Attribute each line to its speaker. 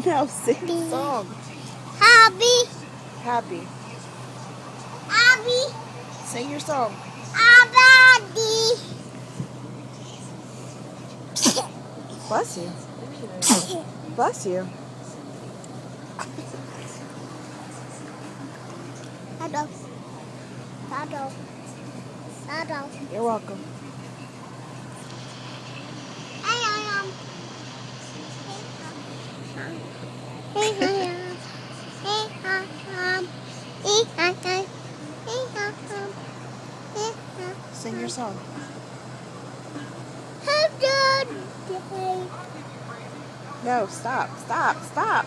Speaker 1: No, sing a song.
Speaker 2: Happy.
Speaker 1: Happy.
Speaker 2: Happy.
Speaker 1: Sing your song.
Speaker 2: Abadi.
Speaker 1: Bless you. Bless you.
Speaker 2: Hello. Hello. Hello.
Speaker 1: You're welcome.
Speaker 2: Hey, I am. Hey, I am. Hey, I am. Hey, I am. Hey, I am. Hey, I am.
Speaker 1: Sing your song.
Speaker 2: Have a good day.
Speaker 1: No, stop. Stop. Stop.